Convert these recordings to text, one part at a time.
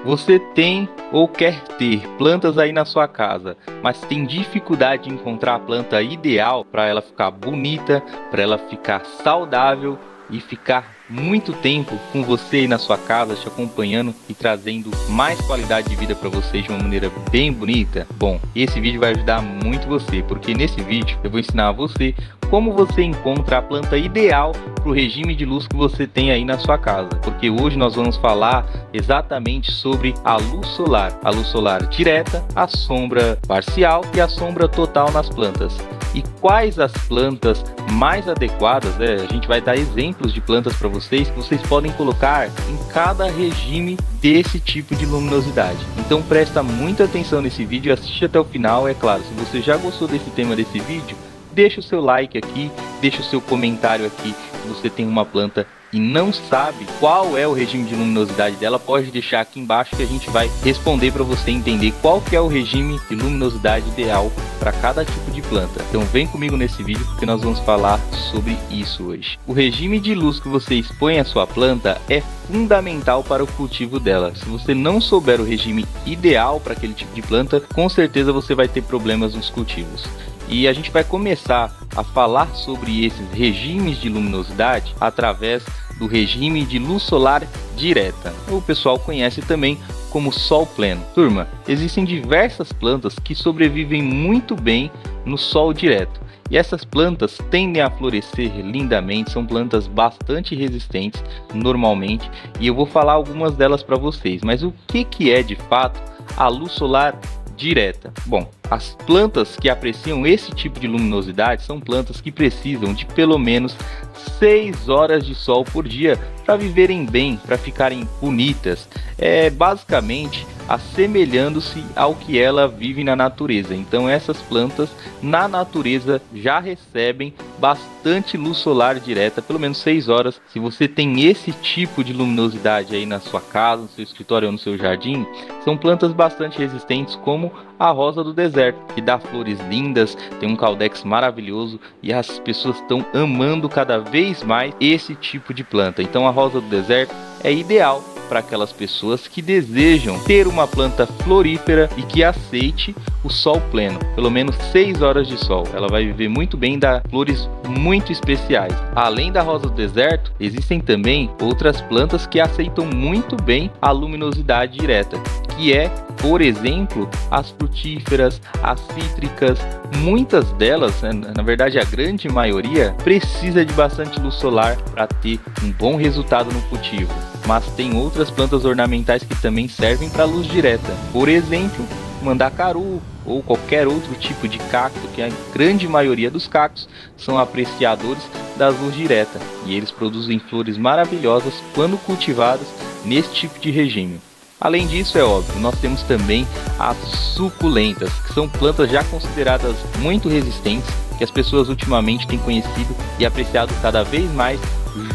Você tem ou quer ter plantas aí na sua casa, mas tem dificuldade de encontrar a planta ideal para ela ficar bonita, para ela ficar saudável e ficar muito tempo com você aí na sua casa, te acompanhando e trazendo mais qualidade de vida para vocês de uma maneira bem bonita? Bom, esse vídeo vai ajudar muito você, porque nesse vídeo eu vou ensinar a você como você encontra a planta ideal para o regime de luz que você tem aí na sua casa. Porque hoje nós vamos falar exatamente sobre a luz solar direta, a sombra parcial e a sombra total nas plantas. E quais as plantas mais adequadas, a gente vai dar exemplos de plantas para vocês que vocês podem colocar em cada regime desse tipo de luminosidade. Então presta muita atenção nesse vídeo e assiste até o final. É claro, se você já gostou desse tema desse vídeo, deixa o seu like aqui, deixa o seu comentário aqui. Se você tem uma planta e não sabe qual é o regime de luminosidade dela, pode deixar aqui embaixo que a gente vai responder para você entender qual que é o regime de luminosidade ideal para cada tipo de planta. Então vem comigo nesse vídeo porque nós vamos falar sobre isso hoje. O regime de luz que você expõe à sua planta é fundamental para o cultivo dela. Se você não souber o regime ideal para aquele tipo de planta, com certeza você vai ter problemas nos cultivos. E a gente vai começar a falar sobre esses regimes de luminosidade através do regime de luz solar direta. O pessoal conhece também como sol pleno. Turma, existem diversas plantas que sobrevivem muito bem no sol direto. E essas plantas tendem a florescer lindamente, são plantas bastante resistentes normalmente. E eu vou falar algumas delas para vocês. Mas o que é de fato a luz solar direta? Bom, as plantas que apreciam esse tipo de luminosidade são plantas que precisam de pelo menos 6 horas de sol por dia para viverem bem, para ficarem bonitas, basicamente assemelhando-se ao que ela vive na natureza. Então essas plantas na natureza já recebem bastante luz solar direta, pelo menos 6 horas. Se você tem esse tipo de luminosidade aí na sua casa, no seu escritório ou no seu jardim, são plantas bastante resistentes, como a rosa do deserto, que dá flores lindas, tem um caudex maravilhoso e as pessoas estão amando cada vez mais esse tipo de planta. Então a rosa do deserto é ideal para aquelas pessoas que desejam ter uma planta florífera e que aceite o sol pleno, pelo menos 6 horas de sol. Ela vai viver muito bem, dá flores muito especiais. Além da rosa do deserto, existem também outras plantas que aceitam muito bem a luminosidade direta, que é, por exemplo, as frutíferas, as cítricas. Muitas delas, na verdade a grande maioria, precisa de bastante luz solar para ter um bom resultado no cultivo. Mas tem outras plantas ornamentais que também servem para luz direta. Por exemplo, mandacaru ou qualquer outro tipo de cacto, que a grande maioria dos cactos são apreciadores da luz direta. E eles produzem flores maravilhosas quando cultivadas nesse tipo de regime. Além disso, é óbvio, nós temos também as suculentas, que são plantas já consideradas muito resistentes, que as pessoas ultimamente têm conhecido e apreciado cada vez mais,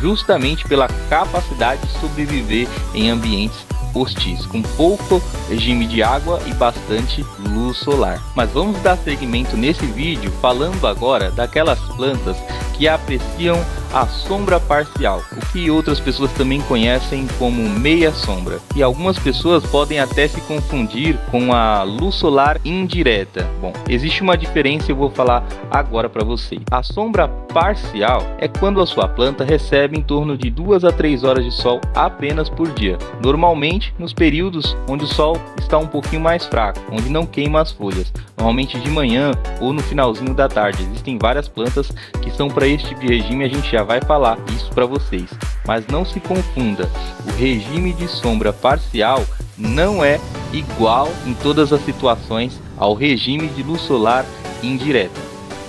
justamente pela capacidade de sobreviver em ambientes hostis, com pouco regime de água e bastante luz solar. Mas vamos dar seguimento nesse vídeo falando agora daquelas plantas que apreciam a sombra parcial, o que outras pessoas também conhecem como meia sombra. E algumas pessoas podem até se confundir com a luz solar indireta. Bom, existe uma diferença e eu vou falar agora para vocês. A sombra parcial é quando a sua planta recebe em torno de 2 a 3 horas de sol apenas por dia. Normalmente nos períodos onde o sol está um pouquinho mais fraco, onde não queima as folhas, normalmente de manhã ou no finalzinho da tarde. Existem várias plantas que são para esse tipo de regime, a gente já vai falar isso para vocês. Mas não se confunda, o regime de sombra parcial não é igual em todas as situações ao regime de luz solar indireta.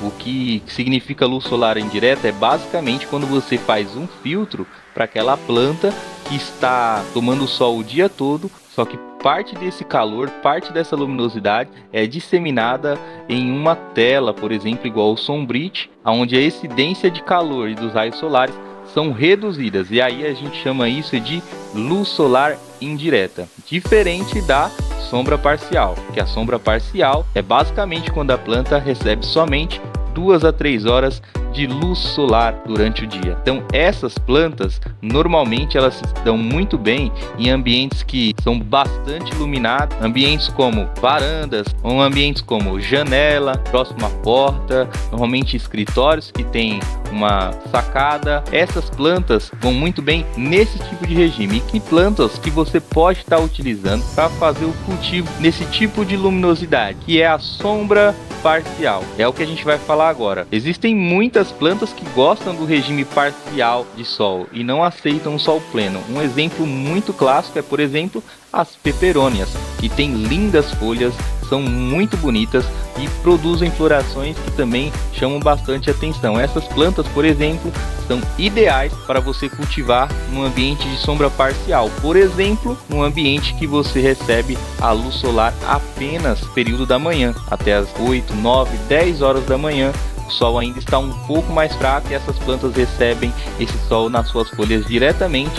O que significa luz solar indireta é basicamente quando você faz um filtro para aquela planta que está tomando sol o dia todo, só que parte desse calor, parte dessa luminosidade é disseminada em uma tela, por exemplo, igual o Sombrite, onde a incidência de calor e dos raios solares são reduzidas, e aí a gente chama isso de luz solar indireta, diferente da sombra parcial, que a sombra parcial é basicamente quando a planta recebe somente 2 a 3 horas de luz solar durante o dia. Então essas plantas normalmente elas se dão muito bem em ambientes que são bastante iluminados, ambientes como varandas ou ambientes como janela, próximo à porta, normalmente escritórios que tem uma sacada. Essas plantas vão muito bem nesse tipo de regime. E que plantas que você pode estar utilizando para fazer o cultivo nesse tipo de luminosidade, que é a sombra parcial. É o que a gente vai falar agora. Existem muitas plantas que gostam do regime parcial de sol e não aceitam o sol pleno. Um exemplo muito clássico é, por exemplo, as peperônias, que têm lindas folhas, são muito bonitas e produzem florações que também chamam bastante atenção. Essas plantas, por exemplo, são ideais para você cultivar num ambiente de sombra parcial. Por exemplo, num ambiente que você recebe a luz solar apenas no período da manhã, até as 8, 9, 10 horas da manhã. O sol ainda está um pouco mais fraco e essas plantas recebem esse sol nas suas folhas diretamente,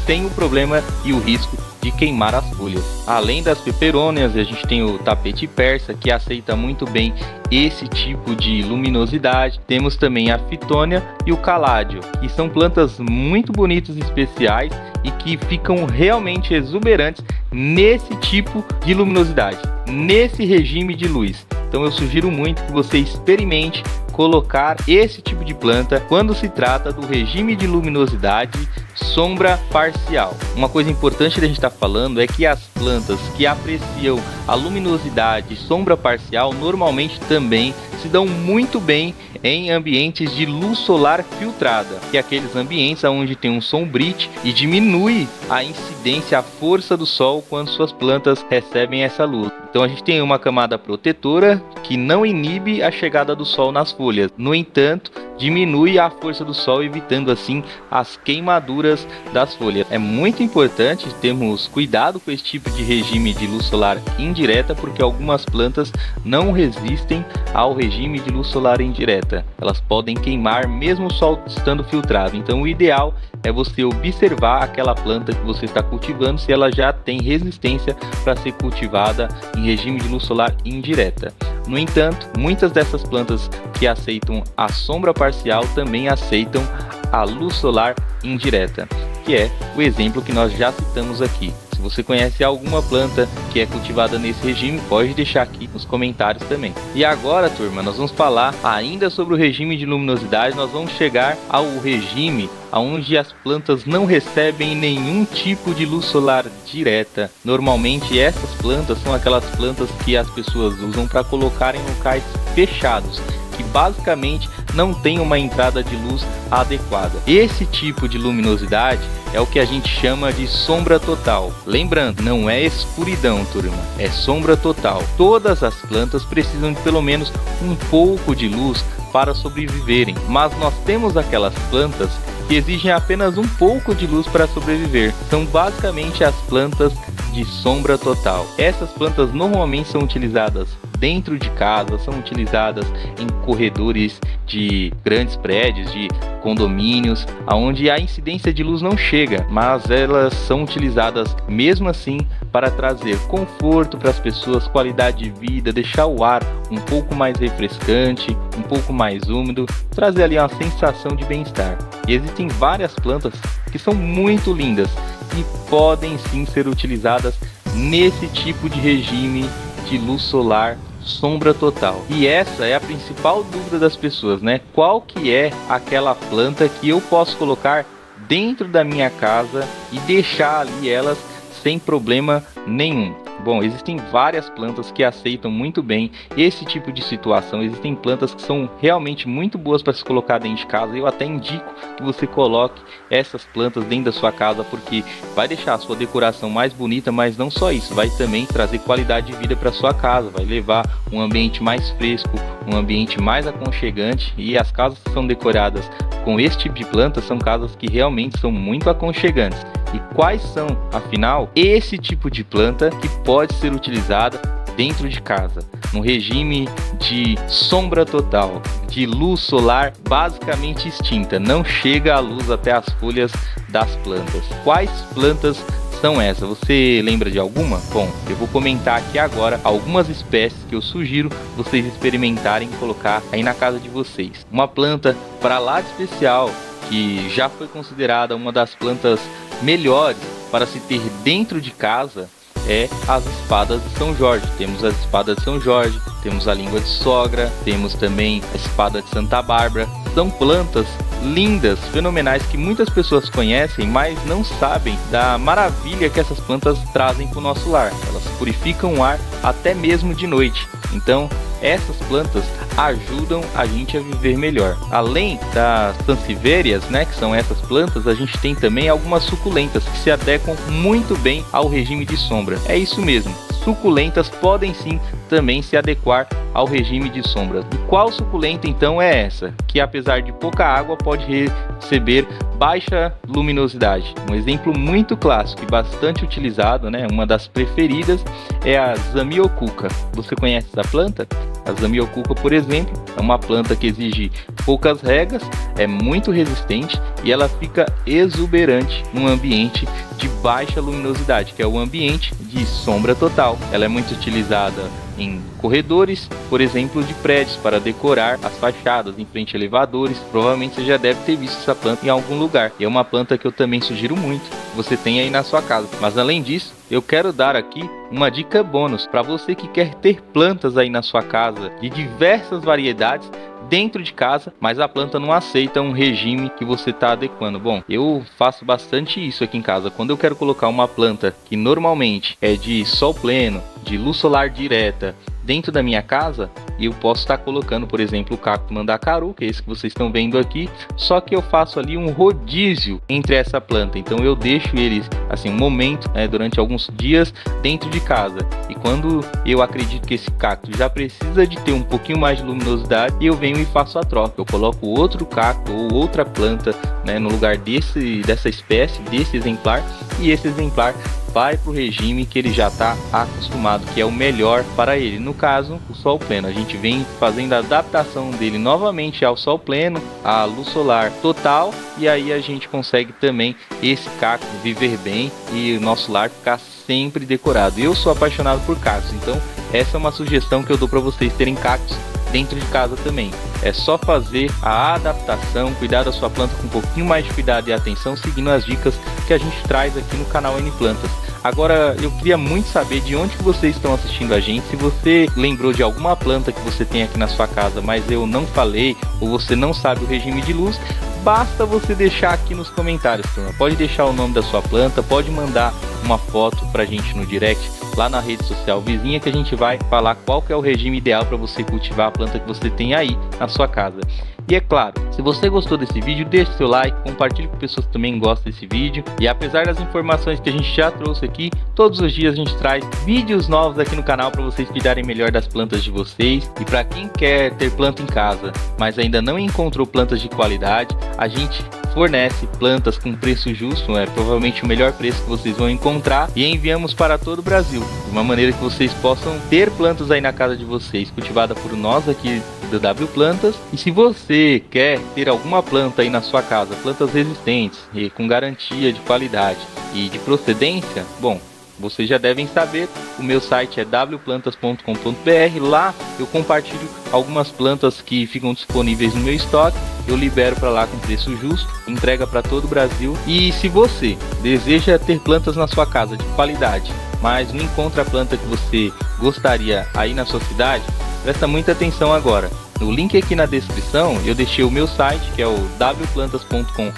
sem o problema e o risco de queimar as folhas. Além das peperônias, a gente tem o tapete persa, que aceita muito bem esse tipo de luminosidade. Temos também a fitônia e o caládio, que são plantas muito bonitas e especiais e que ficam realmente exuberantes nesse tipo de luminosidade, nesse regime de luz. Então eu sugiro muito que você experimente colocar esse tipo de planta quando se trata do regime de luminosidade sombra parcial. Uma coisa importante da gente estar falando é que as plantas que apreciam a luminosidade sombra parcial normalmente também se dão muito bem em ambientes de luz solar filtrada, que é aqueles ambientes onde tem um sombrite e diminui a incidência, a força do sol quando suas plantas recebem essa luz. Então a gente tem uma camada protetora que não inibe a chegada do sol nas folhas, no entanto, diminui a força do sol, evitando assim as queimaduras das folhas. É muito importante termos cuidado com esse tipo de regime de luz solar indireta, porque algumas plantas não resistem ao regime de luz solar indireta. Elas podem queimar mesmo o sol estando filtrado. Então o ideal é você observar aquela planta que você está cultivando, se ela já tem resistência para ser cultivada em regime de luz solar indireta. No entanto, muitas dessas plantas que aceitam a sombra parcial também aceitam a luz solar indireta, que é o exemplo que nós já citamos aqui. Se você conhece alguma planta que é cultivada nesse regime, pode deixar aqui nos comentários também. E agora, turma, nós vamos falar ainda sobre o regime de luminosidade. Nós vamos chegar ao regime onde as plantas não recebem nenhum tipo de luz solar direta. Normalmente essas plantas são aquelas plantas que as pessoas usam para colocar em locais fechados, que basicamente não tem uma entrada de luz adequada. Esse tipo de luminosidade é o que a gente chama de sombra total. Lembrando, não é escuridão, turma, é sombra total. Todas as plantas precisam de pelo menos um pouco de luz para sobreviverem, mas nós temos aquelas plantas que exigem apenas um pouco de luz para sobreviver. São basicamente as plantas de sombra total. Essas plantas normalmente são utilizadas dentro de casa, são utilizadas em corredores de grandes prédios, de condomínios, onde a incidência de luz não chega, mas elas são utilizadas mesmo assim para trazer conforto para as pessoas, qualidade de vida, deixar o ar um pouco mais refrescante, um pouco mais úmido, trazer ali uma sensação de bem-estar. E existem várias plantas que são muito lindas e podem sim ser utilizadas nesse tipo de regime de luz solar sombra total. E essa é a principal dúvida das pessoas, né? Qual que é aquela planta que eu posso colocar dentro da minha casa e deixar ali elas sem problema nenhum? Bom, existem várias plantas que aceitam muito bem esse tipo de situação. Existem plantas que são realmente muito boas para se colocar dentro de casa. Eu até indico que você coloque essas plantas dentro da sua casa, porque vai deixar a sua decoração mais bonita, mas não só isso, vai também trazer qualidade de vida para sua casa, vai levar um ambiente mais fresco, um ambiente mais aconchegante. E as casas que são decoradas com esse tipo de planta são casas que realmente são muito aconchegantes. E quais são, afinal, esse tipo de planta que pode ser utilizada dentro de casa, no regime de sombra total, de luz solar basicamente extinta, não chega a luz até as folhas das plantas? Quais plantas são essas. Você lembra de alguma? Bom, eu vou comentar aqui agora algumas espécies que eu sugiro vocês experimentarem colocar aí na casa de vocês. Uma planta para lá de especial, que já foi considerada uma das plantas melhores para se ter dentro de casa, é as espadas de São Jorge. Temos as espadas de São Jorge, temos a língua de sogra, temos também a espada de Santa Bárbara. São plantas lindas, fenomenais, que muitas pessoas conhecem, mas não sabem da maravilha que essas plantas trazem para o nosso lar. Elas purificam o ar até mesmo de noite. Então, essas plantas ajudam a gente a viver melhor. Além das sansevérias, né, que são essas plantas, a gente tem também algumas suculentas que se adequam muito bem ao regime de sombra. É isso mesmo, suculentas podem sim também se adequar ao regime de sombra. E qual suculenta então é essa? Que apesar de pouca água pode receber baixa luminosidade. Um exemplo muito clássico e bastante utilizado, né, uma das preferidas, é a Zamioculca. Você conhece essa planta? A Zamioculca, por exemplo, é uma planta que exige poucas regas, é muito resistente e ela fica exuberante num ambiente de baixa luminosidade, que é o ambiente de sombra total. Ela é muito utilizada em corredores, por exemplo, de prédios, para decorar as fachadas, em frente a elevadores. Provavelmente você já deve ter visto essa planta em algum lugar. E é uma planta que eu também sugiro muito que você tenha aí na sua casa. Mas além disso, eu quero dar aqui uma dica bônus para você que quer ter plantas aí na sua casa de diversas variedades dentro de casa, mas a planta não aceita um regime que você está adequando. Bom, eu faço bastante isso aqui em casa. Quando eu quero colocar uma planta que normalmente é de sol pleno, de luz solar direta, dentro da minha casa, eu posso estar colocando, por exemplo, o cacto mandacaru, que é esse que vocês estão vendo aqui, só que eu faço ali um rodízio entre essa planta. Então eu deixo eles assim um momento, né, durante alguns dias dentro de casa, e quando eu acredito que esse cacto já precisa de ter um pouquinho mais de luminosidade, eu venho e faço a troca. Eu coloco outro cacto ou outra planta, né, no lugar dessa espécie, desse exemplar, e esse exemplar vai para o regime que ele já está acostumado, que é o melhor para ele. No caso, o sol pleno. A gente vem fazendo a adaptação dele novamente ao sol pleno, à luz solar total, e aí a gente consegue também esse cacto viver bem e o nosso lar ficar sempre decorado. Eu sou apaixonado por cactos, então essa é uma sugestão que eu dou para vocês terem cactos dentro de casa também. É só fazer a adaptação, cuidar da sua planta com um pouquinho mais de cuidado e atenção, seguindo as dicas que a gente traz aqui no canal N Plantas. Agora, eu queria muito saber de onde que vocês estão assistindo a gente. Se você lembrou de alguma planta que você tem aqui na sua casa, mas eu não falei, ou você não sabe o regime de luz, basta você deixar aqui nos comentários, turma. Pode deixar o nome da sua planta, pode mandar uma foto pra gente no direct, lá na rede social vizinha, que a gente vai falar qual que é o regime ideal para você cultivar a planta que você tem aí na sua casa. E é claro, se você gostou desse vídeo, deixe seu like, compartilhe com pessoas que também gostam desse vídeo. E apesar das informações que a gente já trouxe aqui, todos os dias a gente traz vídeos novos aqui no canal para vocês cuidarem melhor das plantas de vocês. E para quem quer ter planta em casa, mas ainda não encontrou plantas de qualidade, a gente fornece plantas com preço justo, provavelmente o melhor preço que vocês vão encontrar, e enviamos para todo o Brasil, de uma maneira que vocês possam ter plantas aí na casa de vocês, cultivada por nós aqui do W Plantas. E se você quer ter alguma planta aí na sua casa, plantas resistentes e com garantia de qualidade e de procedência, bom, vocês já devem saber, o meu site é wplantas.com.br. Lá eu compartilho algumas plantas que ficam disponíveis no meu estoque. Eu libero para lá com preço justo, entrega para todo o Brasil. E se você deseja ter plantas na sua casa de qualidade, mas não encontra a planta que você gostaria aí na sua cidade, presta muita atenção agora. No link aqui na descrição eu deixei o meu site, que é o wplantas.com.br,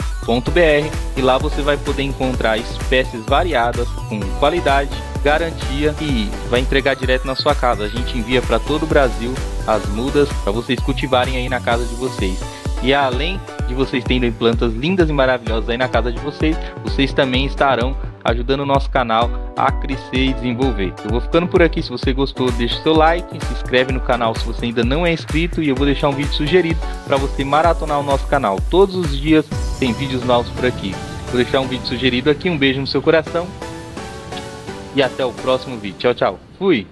e lá você vai poder encontrar espécies variadas com qualidade, garantia, e vai entregar direto na sua casa. A gente envia para todo o Brasil as mudas para vocês cultivarem aí na casa de vocês. E além de vocês terem plantas lindas e maravilhosas aí na casa de vocês, vocês também estarão ajudando o nosso canal a crescer e desenvolver. Eu vou ficando por aqui. Se você gostou, deixe seu like, se inscreve no canal se você ainda não é inscrito, e eu vou deixar um vídeo sugerido para você maratonar o nosso canal. Todos os dias tem vídeos novos por aqui. Vou deixar um vídeo sugerido aqui. Um beijo no seu coração e até o próximo vídeo. Tchau, tchau. Fui!